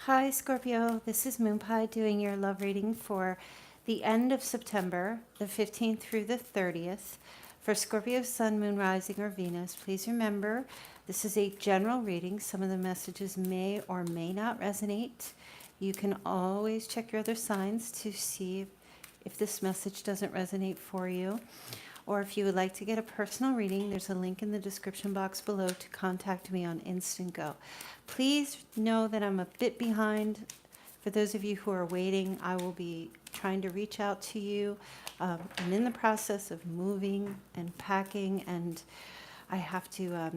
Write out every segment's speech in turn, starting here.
Hi Scorpio, this is Moonpie doing your love reading for the end of September, the 15th through the 30th. For Scorpio Sun, Moon, Rising, or Venus, please remember this is a general reading. Some of the messages may or may not resonate. You can always check your other signs to see if this message doesn't resonate for you. Or if you would like to get a personal reading, there's a link in the description box below to contact me on Instant Go. Please know that I'm a bit behind. For those of you who are waiting, I will be trying to reach out to you. I'm in the process of moving and packing, and I have to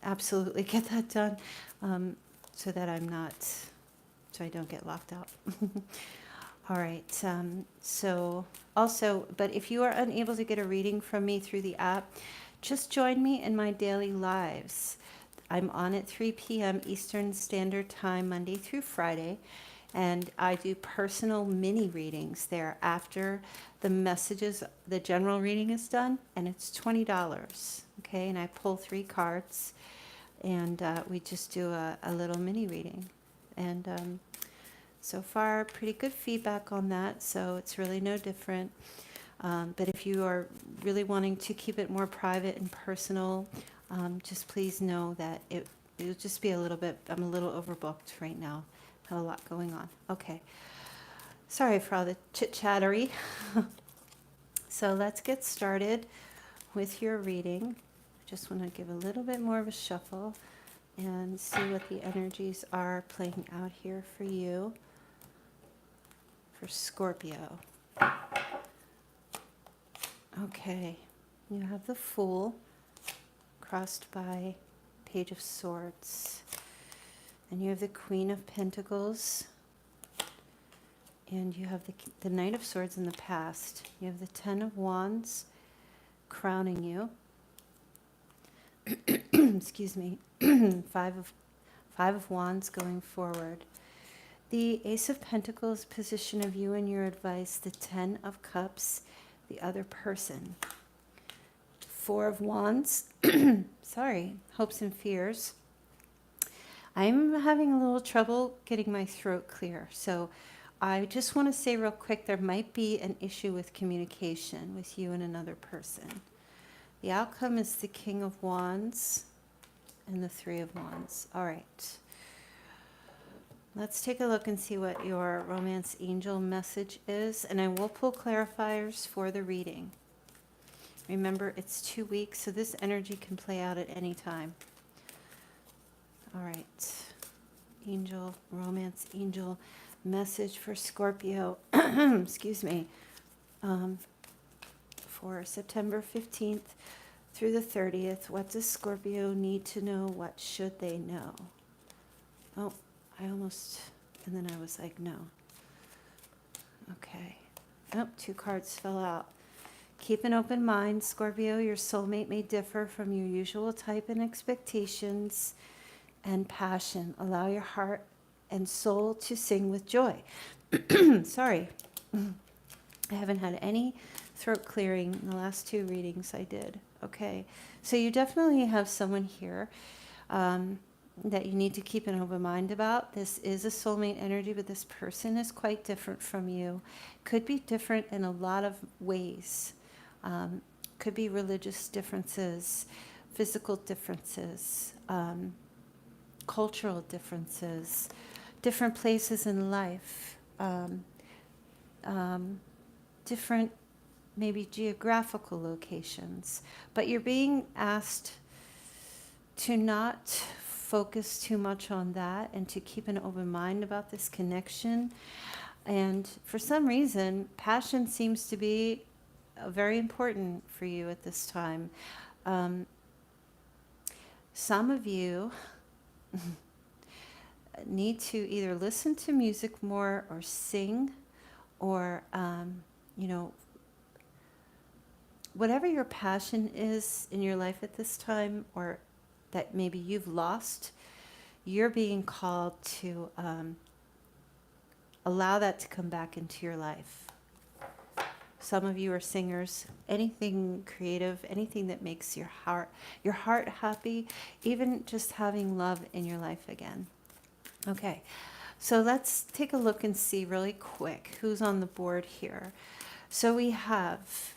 absolutely get that done so that so I don't get locked out. All right, but if you are unable to get a reading from me through the app, just join me in my daily lives. I'm on at 3 p.m. Eastern Standard Time, Monday through Friday, and I do personal mini readings there after the general reading is done, and it's $20, okay? And I pull 3 cards, and we just do a little mini reading. And so far, pretty good feedback on that, so it's really no different. But if you are really wanting to keep it more private and personal, just please know that it'll just be a little bit, I'm a little overbooked right now. Have a lot going on. Okay. Sorry for all the chit-chattery. So let's get started with your reading. Just want to give a little bit more of a shuffle and see what the energies are playing out here for you. For Scorpio. Okay, you have the Fool crossed by Page of Swords, and you have the Queen of Pentacles, and you have the Knight of Swords in the past. You have the Ten of Wands crowning you. Excuse me. Five of Wands going forward. The Ace of Pentacles, position of you and your advice. The Ten of Cups, the other person. Four of Wands, sorry, hopes and fears. I'm having a little trouble getting my throat clear. So I just want to say real quick, there might be an issue with communication with you and another person. The outcome is the King of Wands and the Three of Wands. All right. Let's take a look and see what your romance angel message is, and I will pull clarifiers for the reading. Remember, it's 2 weeks, so this energy can play out at any time. All right. Angel, romance angel message for Scorpio, excuse me, for September 15th through the 30th. What does Scorpio need to know? What should they know? Oh. And then I was like, no. Okay. Oh, 2 cards fell out. Keep an open mind, Scorpio. Your soulmate may differ from your usual type and expectations and passion. Allow your heart and soul to sing with joy. Sorry. I haven't had any throat clearing in the last 2 readings I did. Okay. So you definitely have someone here. That you need to keep an open mind about. This is a soulmate energy, but this person is quite different from you. Could be different in a lot of ways. Could be religious differences, physical differences, cultural differences, different places in life, different maybe geographical locations. But you're being asked to not focus too much on that and to keep an open mind about this connection. And for some reason, passion seems to be very important for you at this time. Some of you need to either listen to music more or sing or, whatever your passion is in your life at this time, or that maybe you've lost, you're being called to allow that to come back into your life. Some of you are singers. Anything creative, anything that makes your heart happy, even just having love in your life again. Okay, So let's take a look and see really quick who's on the board here. So we have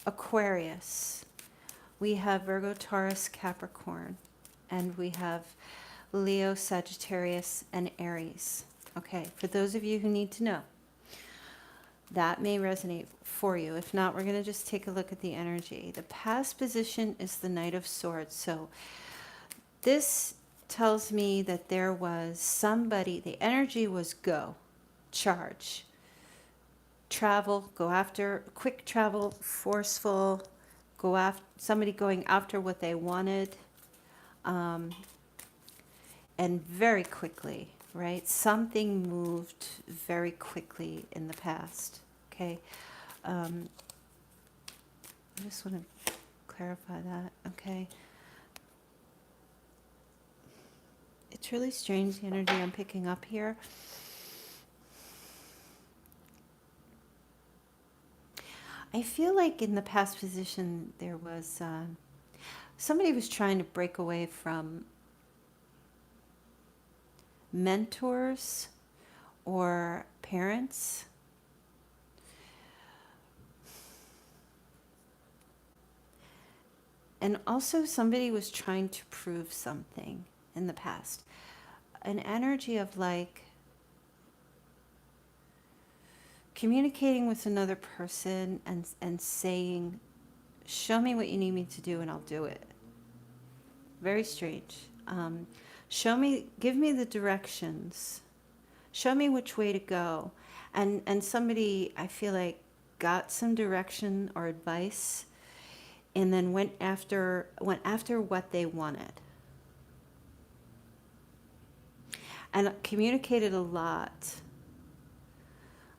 Aquarius, we have Virgo, Taurus, Capricorn, and we have Leo, Sagittarius, and Aries. Okay, for those of you who need to know, that may resonate for you. If not, we're going to just take a look at the energy. The past position is the Knight of Swords. So this tells me that there was somebody, the energy was go, charge, travel, go after, quick travel, forceful, go after, somebody going after what they wanted, and very quickly, right? Something moved very quickly in the past, okay? I just want to clarify that, okay? It's really strange, the energy I'm picking up here. I feel like in the past position there was somebody was trying to break away from mentors or parents. And also somebody was trying to prove something in the past. An energy of like communicating with another person and saying, show me what you need me to do and I'll do it. Very strange. Show me, give me the directions. Show me which way to go. And somebody, I feel like, got some direction or advice and then went after what they wanted. And communicated a lot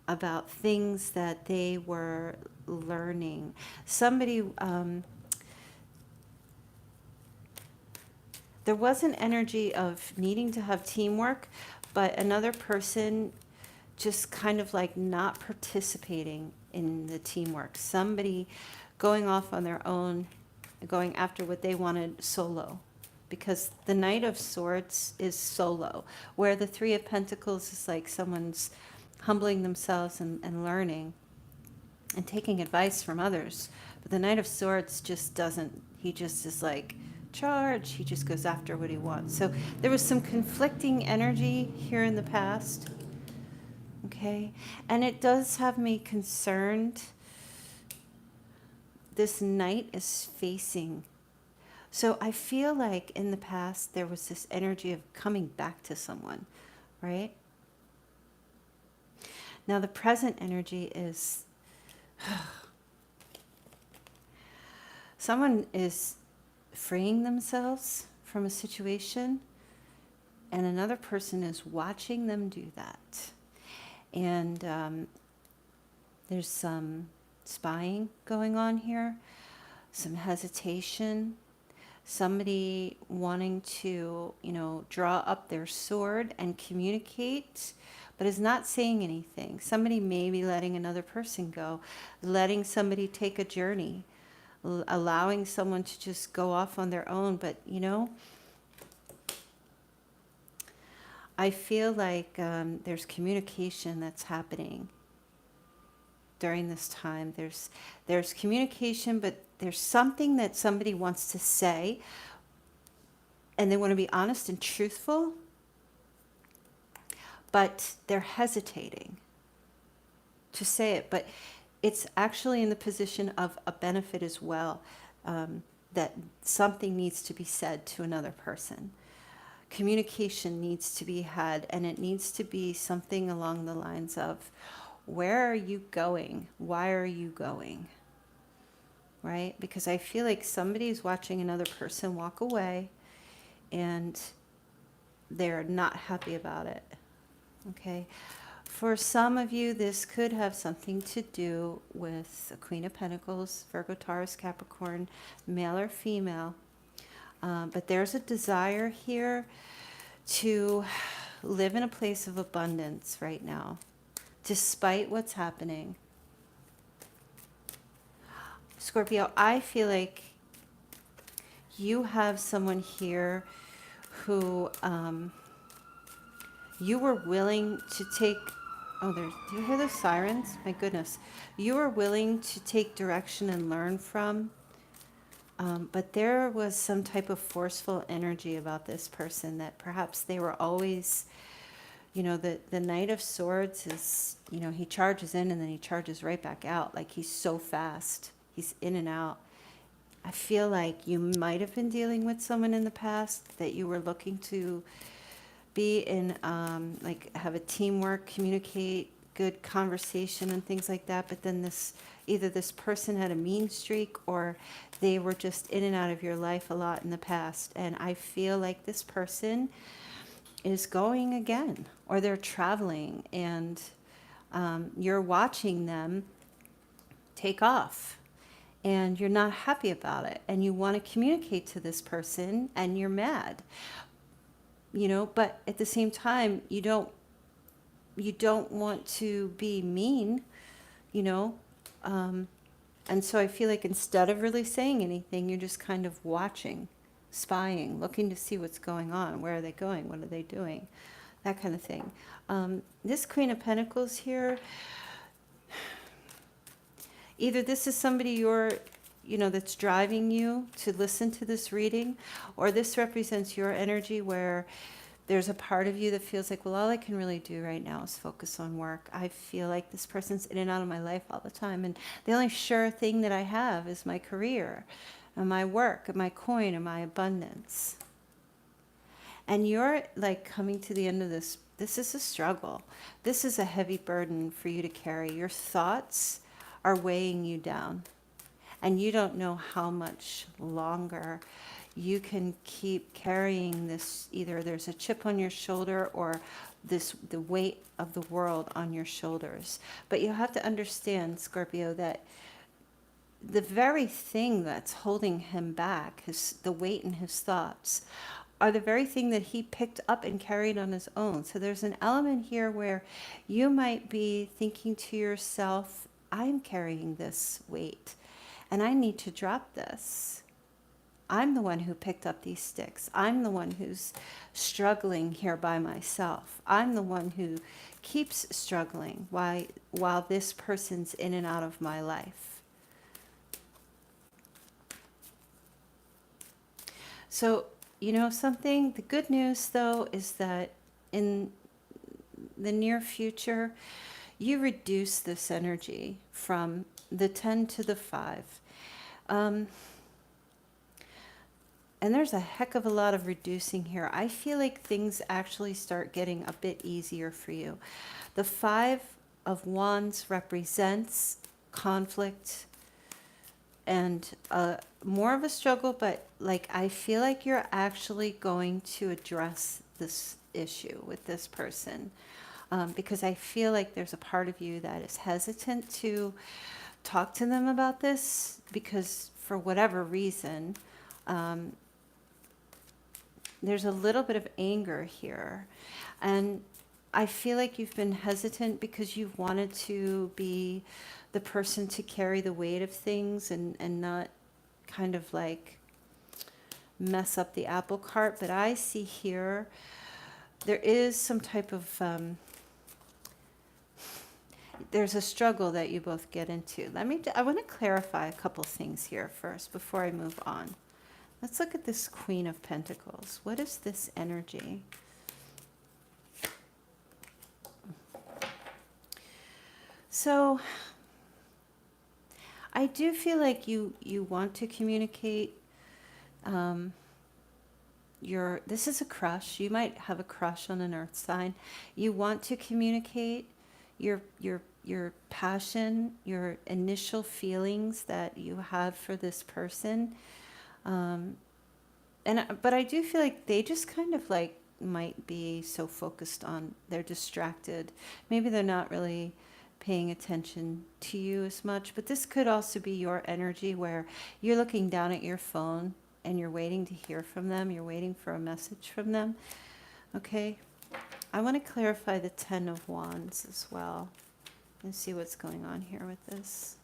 about things that they were learning. Somebody, there was an energy of needing to have teamwork, but another person just kind of like not participating in the teamwork. Somebody going off on their own, going after what they wanted solo. Because the Knight of Swords is solo, where the Three of Pentacles is like someone's humbling themselves and learning and taking advice from others. But the Knight of Swords just doesn't, he just is like, charge, he just goes after what he wants. So there was some conflicting energy here in the past, okay? And it does have me concerned. This Knight is facing. So I feel like in the past there was this energy of coming back to someone, right? Now the present energy is someone is freeing themselves from a situation and another person is watching them do that. And there's some spying going on here, some hesitation, somebody wanting to, draw up their sword and communicate, but is not saying anything. Somebody may be letting another person go, letting somebody take a journey, allowing someone to just go off on their own. But, I feel like there's communication that's happening during this time. There's communication, but there's something that somebody wants to say, and they want to be honest and truthful, but they're hesitating to say it. But it's actually in the position of a benefit as well, that something needs to be said to another person. Communication needs to be had, and it needs to be something along the lines of, where are you going? Why are you going? Right? Because I feel like somebody's watching another person walk away and they're not happy about it. Okay? For some of you, this could have something to do with the Queen of Pentacles, Virgo, Taurus, Capricorn, male or female. But there's a desire here to live in a place of abundance right now, despite what's happening. Scorpio, I feel like you have someone here who you were willing to take, oh, there, do you hear the sirens? My goodness. You were willing to take direction and learn from, but there was some type of forceful energy about this person that perhaps they were always, the Knight of Swords is, he charges in and then he charges right back out. Like he's so fast. He's in and out. I feel like you might have been dealing with someone in the past that you were looking to be in, like have a teamwork, communicate, good conversation and things like that. But then either this person had a mean streak or they were just in and out of your life a lot in the past. And I feel like this person is going again, or they're traveling, and you're watching them take off. And you're not happy about it, and you want to communicate to this person, and you're mad, but at the same time, you don't want to be mean, and so I feel like instead of really saying anything, you're just kind of watching, spying, looking to see what's going on. Where are they going? What are they doing? That kind of thing. This Queen of Pentacles here, either this is somebody that's driving you to listen to this reading, or this represents your energy where there's a part of you that feels like, well, all I can really do right now is focus on work. I feel like this person's in and out of my life all the time, and the only sure thing that I have is my career and my work and my coin and my abundance. And you're like coming to the end of this. This is a struggle. This is a heavy burden for you to carry. Your thoughts are weighing you down, and you don't know how much longer you can keep carrying this. Either there's a chip on your shoulder or the weight of the world on your shoulders. But you have to understand, Scorpio, that the very thing that's holding him back, the weight in his thoughts, are the very thing that he picked up and carried on his own. So there's an element here where you might be thinking to yourself, I'm carrying this weight and I need to drop this. I'm the one who picked up these sticks. I'm the one who's struggling here by myself. I'm the one who keeps struggling while this person's in and out of my life. So, something, the good news though is that in the near future, you reduce this energy from the 10 to the 5. And there's a heck of a lot of reducing here. I feel like things actually start getting a bit easier for you. The 5 of Wands represents conflict and more of a struggle, but like I feel like you're actually going to address this issue with this person, because I feel like there's a part of you that is hesitant to talk to them about this because for whatever reason, there's a little bit of anger here. And I feel like you've been hesitant because you've wanted to be the person to carry the weight of things and not kind of like mess up the apple cart. But I see here, there is some type of, there's a struggle that you both get into. I want to clarify a couple things here first before I move on. Let's look at this Queen of Pentacles. What is this energy? So I do feel like you want to communicate this is a crush. You might have a crush on an earth sign. You want to communicate your passion, your initial feelings that you have for this person. But I do feel like they just kind of like might be so focused on, they're distracted. Maybe they're not really paying attention to you as much, but this could also be your energy where you're looking down at your phone and you're waiting to hear from them. You're waiting for a message from them. Okay. I want to clarify the 10 of Wands as well and see what's going on here with this.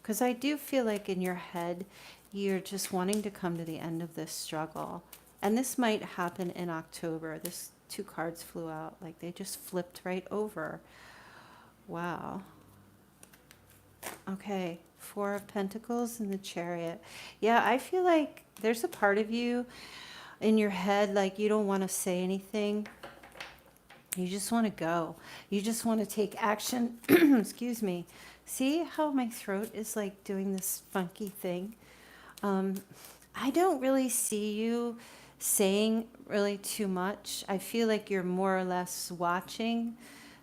Because I do feel like in your head, you're just wanting to come to the end of this struggle. And this might happen in October. This 2 cards flew out, like they just flipped right over. Wow. Okay, 4 of Pentacles and the Chariot. Yeah, I feel like there's a part of you in your head, like you don't want to say anything. You just want to go. You just want to take action. Excuse me. See how my throat is like doing this funky thing? I don't really see you saying really too much. I feel like you're more or less watching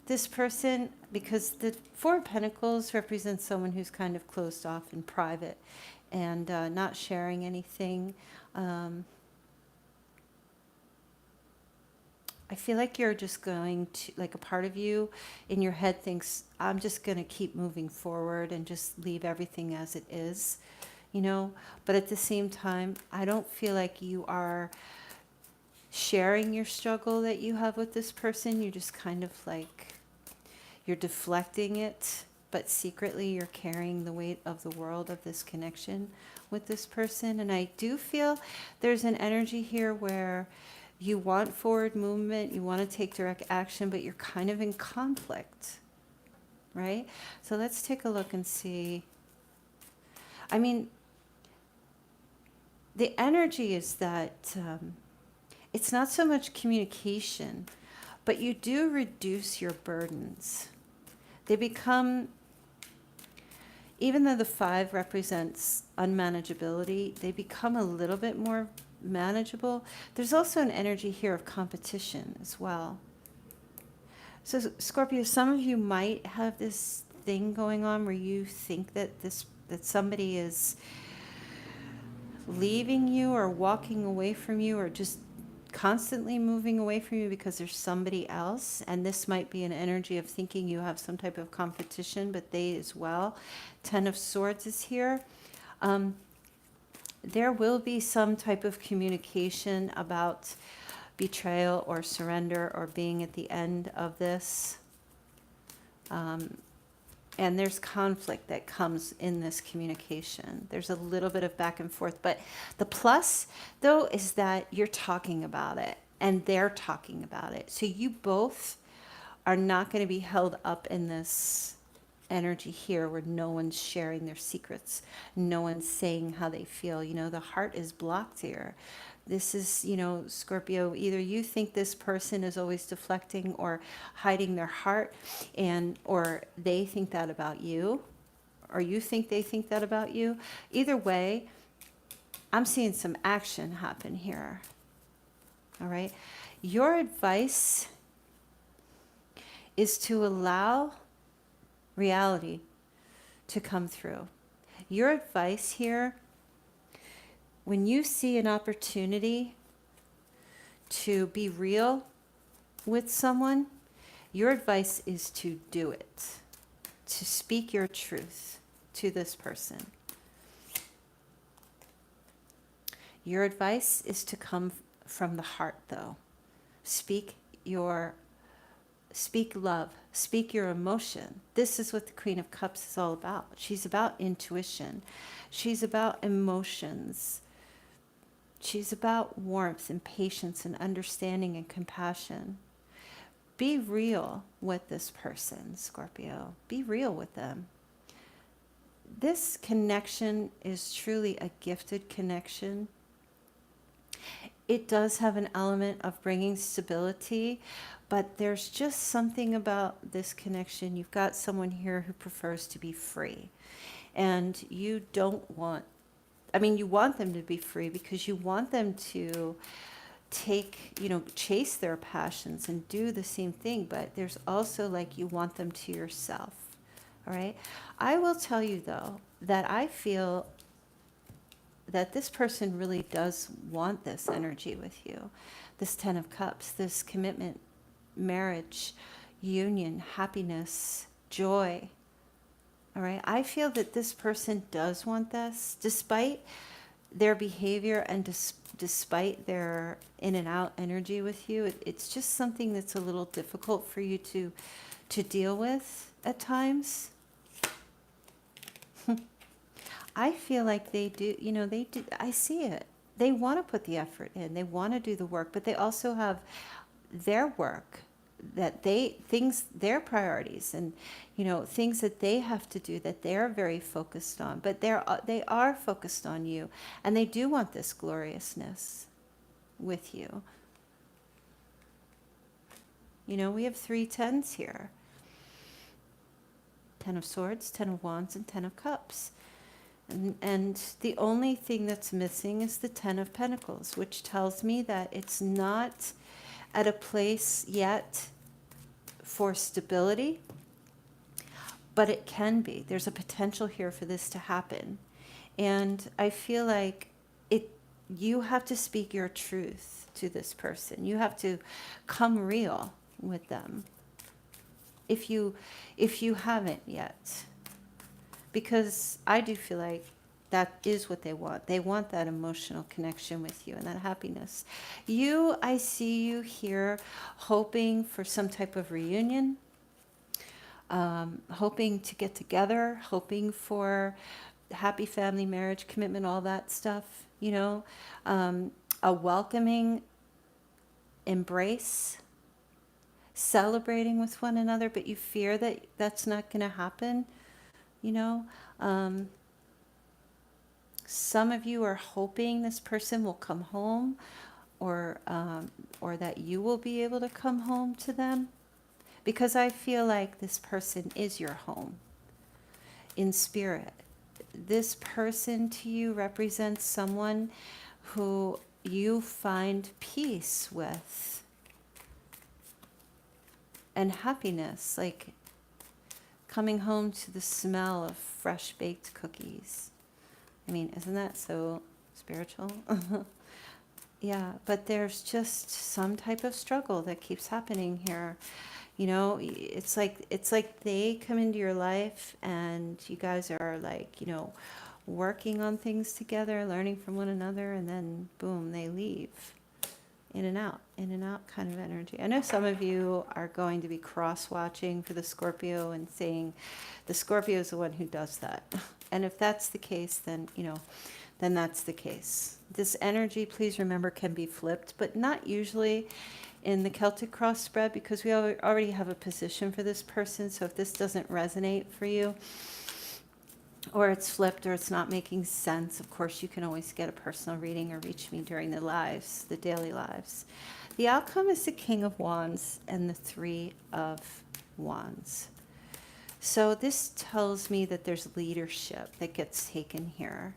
this person, because the 4 of Pentacles represents someone who's kind of closed off and private and not sharing anything. I feel like you're just going to, like a part of you in your head thinks, I'm just going to keep moving forward and just leave everything as it is, you know. But at the same time, I don't feel like you are sharing your struggle that you have with this person. You're just kind of like, you're deflecting it, but secretly you're carrying the weight of the world of this connection with this person. And I do feel there's an energy here where you want forward movement, you want to take direct action, but you're kind of in conflict, right? So let's take a look and see. I mean, the energy is that it's not so much communication, but you do reduce your burdens. They become, even though the 5 represents unmanageability, they become a little bit more manageable. There's also an energy here of competition as well. So Scorpio, some of you might have this thing going on where you think that that somebody is leaving you or walking away from you or just constantly moving away from you because there's somebody else. And this might be an energy of thinking you have some type of competition, but they as well. 10 of Swords is here. There will be some type of communication about betrayal or surrender or being at the end of this. And there's conflict that comes in this communication. There's a little bit of back and forth. But the plus, though, is that you're talking about it and they're talking about it. So you both are not going to be held up in this energy here where no one's sharing their secrets. No one's saying how they feel. You know, the heart is blocked here. This is, you know, Scorpio, either you think this person is always deflecting or hiding their heart, and or they think that about you, or you think they think that about you. Either way, I'm seeing some action happen here. All right. Your advice is to allow reality to come through. Your advice here, when you see an opportunity to be real with someone, your advice is to do it, to speak your truth to this person. Your advice is to come from the heart, though. Speak love, speak your emotion. This is what the Queen of Cups is all about. She's about intuition. She's about emotions. She's about warmth and patience and understanding and compassion. Be real with this person, Scorpio. Be real with them. This connection is truly a gifted connection. It does have an element of bringing stability, but there's just something about this connection. You've got someone here who prefers to be free, and you don't want, I mean, you want them to be free because you want them to take, you know, chase their passions and do the same thing, but there's also like you want them to yourself. All right. I will tell you though that I feel that this person really does want this energy with you. This 10 of Cups, this commitment, marriage, union, happiness, joy. All right. I feel that this person does want this, despite their behavior and despite their in and out energy with you. It's just something that's a little difficult for you to deal with at times. I feel like they do, they do, I see it. They want to put the effort in, they want to do the work, but they also have their work that their priorities and, things that they have to do that they're very focused on, but they are focused on you, and they do want this gloriousness with you. We have 3 10s here. 10 of Swords, 10 of Wands, and 10 of Cups. And the only thing that's missing is the 10 of Pentacles, which tells me that it's not at a place yet for stability, but it can be. There's a potential here for this to happen. And I feel like you have to speak your truth to this person. You have to come real with them if you haven't yet. Because I do feel like that is what they want. They want that emotional connection with you and that happiness. I see you here hoping for some type of reunion, hoping to get together, hoping for happy family, marriage, commitment, all that stuff, a welcoming embrace, celebrating with one another, but you fear that that's not going to happen. Some of you are hoping this person will come home, or that you will be able to come home to them, because I feel like this person is your home in spirit. This person to you represents someone who you find peace with and happiness, like coming home to the smell of fresh baked cookies. I mean, isn't that so spiritual? Yeah, but there's just some type of struggle that keeps happening here. It's like they come into your life and you guys are like, working on things together, learning from one another, and then boom, they leave. In and out kind of energy. I know some of you are going to be cross-watching for the Scorpio and saying the Scorpio is the one who does that. And if that's the case, then, then that's the case. This energy, please remember, can be flipped, but not usually in the Celtic cross spread, because we already have a position for this person. So if this doesn't resonate for you, or it's flipped, or it's not making sense, of course, you can always get a personal reading or reach me during the daily lives. The outcome is the King of Wands and the 3 of Wands. So this tells me that there's leadership that gets taken here.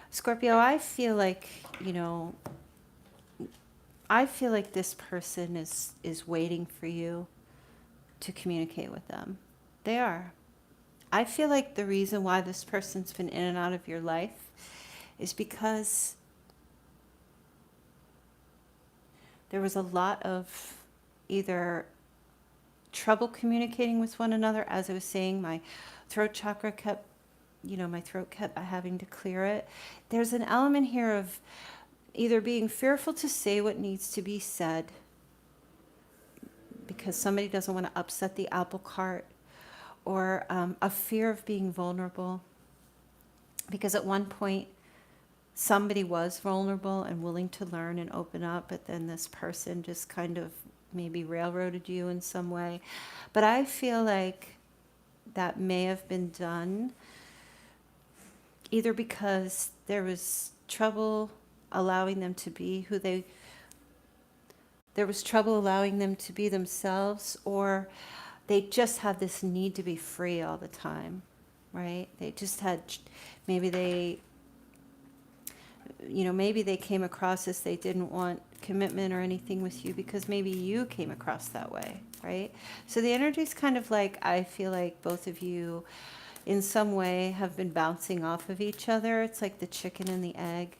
Scorpio, I feel like, this person is waiting for you to communicate with them. They are. I feel like the reason why this person's been in and out of your life is because there was a lot of either trouble communicating with one another. As I was saying, my throat chakra kept, my throat kept having to clear it. There's an element here of either being fearful to say what needs to be said because somebody doesn't want to upset the apple cart, or a fear of being vulnerable. Because at one point, somebody was vulnerable and willing to learn and open up, but then this person just kind of maybe railroaded you in some way. But I feel like that may have been done either because there was trouble allowing them to be there was trouble allowing them to be themselves, or they just had this need to be free all the time, right? They just had, maybe they came across as they didn't want commitment or anything with you because maybe you came across that way, right? So the energy is kind of like, I feel like both of you in some way have been bouncing off of each other. It's like the chicken and the egg.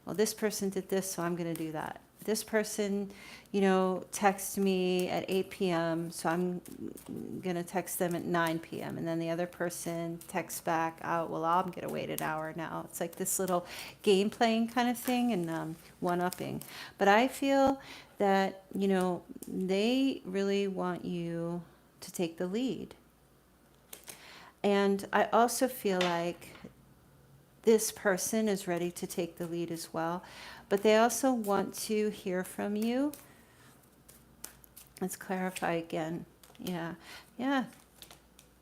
Well, this person did this, so I'm going to do that. This person, texted me at 8 p.m., so I'm going to text them at 9 p.m. And then the other person texts back, oh, well, I'm going to wait an hour now. It's like this little game playing kind of thing and one-upping. But I feel that, they really want you to take the lead. And I also feel like this person is ready to take the lead as well, but they also want to hear from you. Let's clarify again. Yeah, yeah.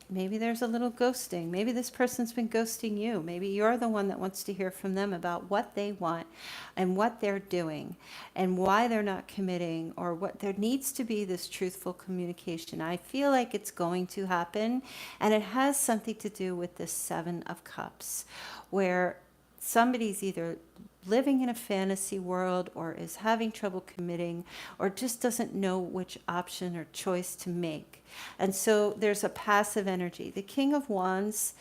Maybe there's a little ghosting. Maybe this person's been ghosting you. Maybe you're the one that wants to hear from them about what they want and what they're doing and why they're not committing, or what there needs to be this truthful communication. I feel like it's going to happen, and it has something to do with this Seven of Cups, where somebody's either living in a fantasy world or is having trouble committing or just doesn't know which option or choice to make. And so there's a passive energy. The King of Wands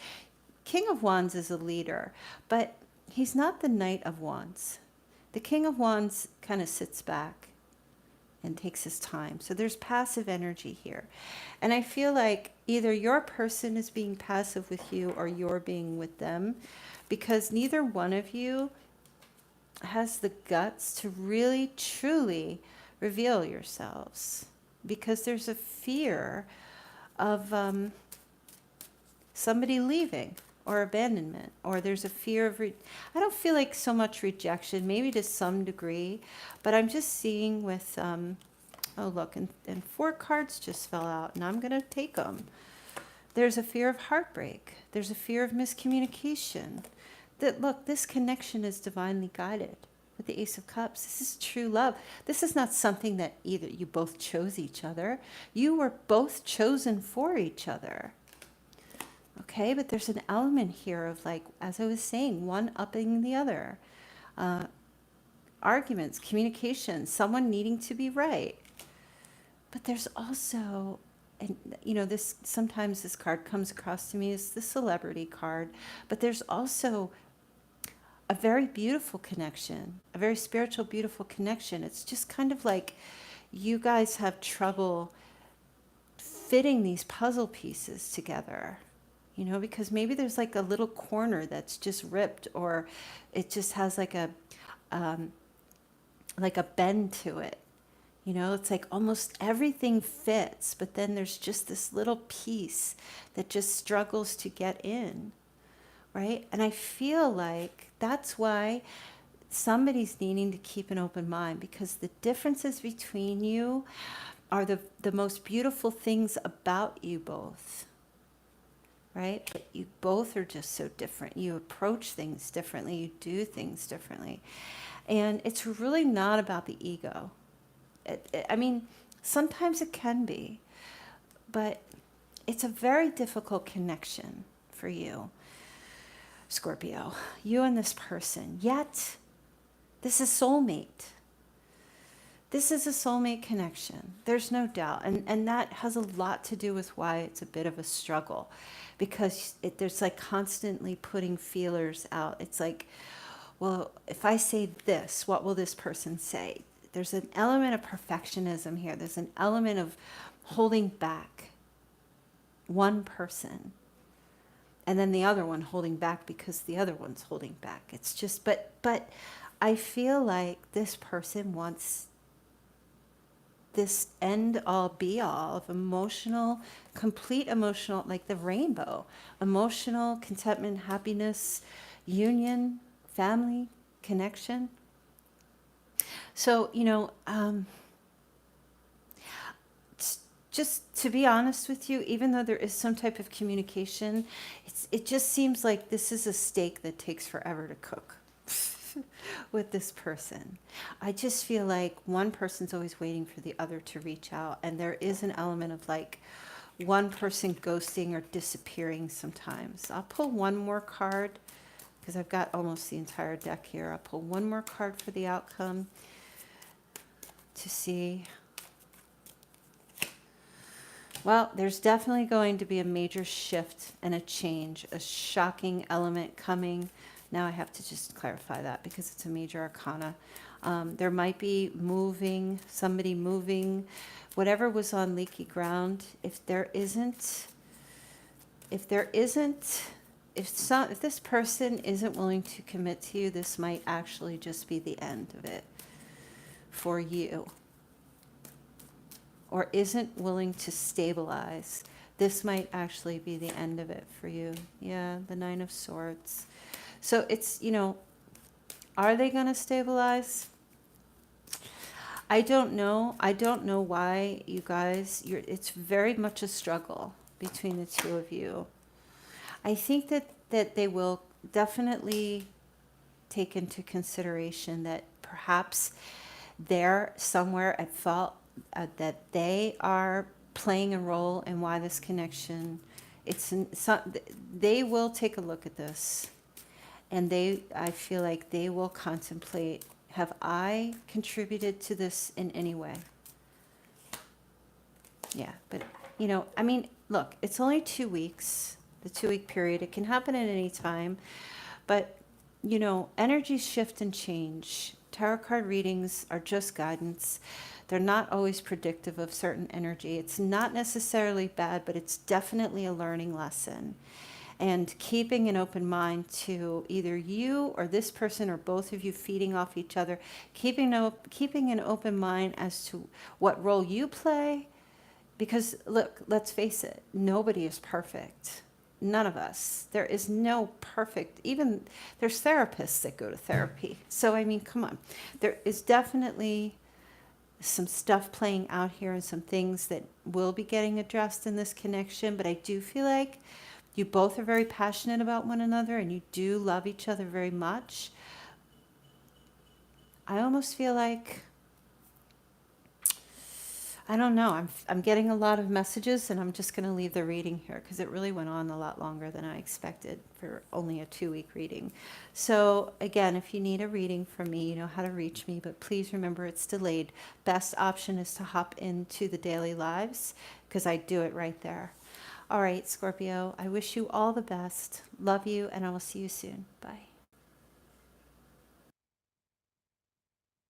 is a leader, but he's not the Knight of Wands. The King of Wands kind of sits back and takes his time. So there's passive energy here. And I feel like either your person is being passive with you or you're being with them, because neither one of you has the guts to really, truly reveal yourselves, because there's a fear of somebody leaving or abandonment, or there's a fear of, I don't feel like so much rejection, maybe to some degree, but I'm just seeing with, oh look, and 4 cards just fell out, and I'm going to take them. There's a fear of heartbreak. There's a fear of miscommunication. That, look, this connection is divinely guided with the Ace of Cups. This is true love. This is not something that either you both chose each other. You were both chosen for each other. Okay, but there's an element here of, like, as I was saying, one upping the other. Arguments, communication, someone needing to be right. But there's also, and you know, this, sometimes this card comes across to me as the celebrity card, but there's also a very beautiful connection, a very spiritual, beautiful connection. It's just kind of like you guys have trouble fitting these puzzle pieces together, you know, because maybe there's like a little corner that's just ripped, or it just has like a bend to it. You know, it's like almost everything fits, but then there's just this little piece that just struggles to get in, right? And I feel like that's why somebody's needing to keep an open mind, because the differences between you are the most beautiful things about you both, right? But you both are just so different. You approach things differently. You do things differently. And it's really not about the ego. I mean, sometimes it can be, but it's a very difficult connection for you, Scorpio, you and this person. Yet, this is soulmate. This is a soulmate connection. There's no doubt. And that has a lot to do with why it's a bit of a struggle, because there's like constantly putting feelers out. It's like, well, if I say this, what will this person say? There's an element of perfectionism here. There's an element of holding back one person, and then the other one holding back because the other one's holding back. It's just, but I feel like this person wants this end all be all of emotional, complete emotional, like the rainbow, emotional contentment, happiness, union, family, connection. So, you know, just to be honest with you, even though there is some type of communication, it just seems like this is a steak that takes forever to cook with this person. I just feel like one person's always waiting for the other to reach out, and there is an element of like one person ghosting or disappearing sometimes. I'll pull one more card because I've got almost the entire deck here. I'll pull one more card for the outcome to see. Well, there's definitely going to be a major shift and a change, a shocking element coming. Now I have to just clarify that because it's a major arcana. There might be moving, somebody moving, whatever was on leaky ground. If this person isn't willing to commit to you, this might actually just be the end of it for you, or isn't willing to stabilize, this might actually be the end of it for you. Yeah, the Nine of Swords. So it's, are they going to stabilize? I don't know. I don't know why you guys, it's very much a struggle between the two of you. I think that they will definitely take into consideration that perhaps they're somewhere at fault, that they are playing a role in why this connection, they will take a look at this, and I feel like they will contemplate, have I contributed to this in any way? Yeah, but I mean, look, it's only 2 weeks, the 2 week period. It can happen at any time, but energies shift and change. Tarot card readings are just guidance. They're not always predictive of certain energy. It's not necessarily bad, but it's definitely a learning lesson. And keeping an open mind to either you or this person or both of you feeding off each other, keeping an open mind as to what role you play. Because look, let's face it, nobody is perfect. None of us. There is no perfect, even there's therapists that go to therapy. So, I mean, come on. There is definitely some stuff playing out here and some things that will be getting addressed in this connection. But I do feel like you both are very passionate about one another and you do love each other very much. I almost feel like, I don't know. I'm getting a lot of messages, and I'm just going to leave the reading here because it really went on a lot longer than I expected for only a 2 week reading. So again, if you need a reading from me, you know how to reach me, but please remember it's delayed. Best option is to hop into the daily lives because I do it right there. All right, Scorpio, I wish you all the best. Love you, and I will see you soon. Bye.